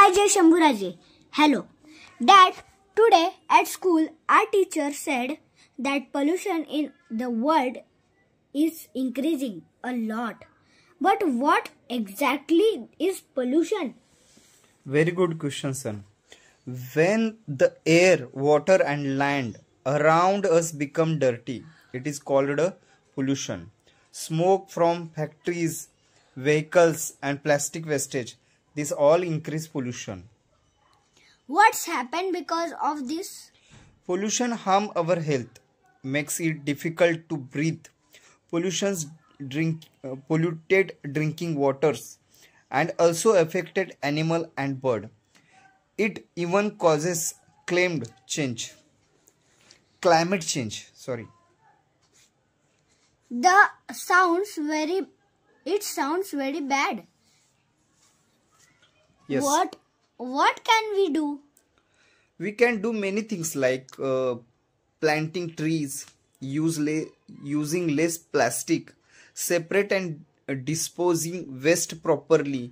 Hi Jay Shambhuraji. Hello. Dad, today at school our teacher said that pollution in the world is increasing a lot. But what exactly is pollution? Very good question, son. When the air, water and land around us become dirty, it is called a pollution. Smoke from factories, vehicles and plastic wastage, this all increase pollution. What's happened because of this? Pollution harm our health, makes it difficult to breathe. Polluted drinking waters and also affected animal and bird. It even causes climate change. It sounds very bad. Yes. What can we do? We can do many things like planting trees, using less plastic, separate and disposing waste properly,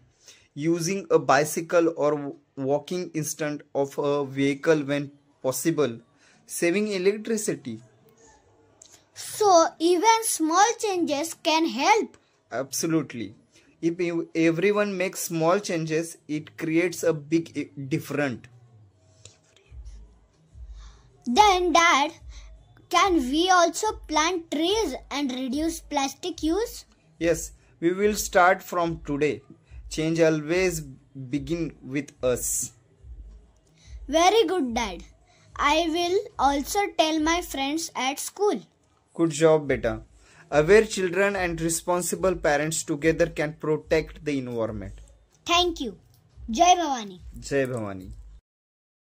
using a bicycle or walking instead of a vehicle when possible, saving electricity. So even small changes can help. Absolutely. If everyone makes small changes, it creates a big difference. Then Dad, can we also plant trees and reduce plastic use? Yes, we will start from today. Change always begin with us. Very good, Dad. I will also tell my friends at school. Good job, beta. Aware children and responsible parents together can protect the environment. Thank you. Jai Bhavani. Jai Bhavani.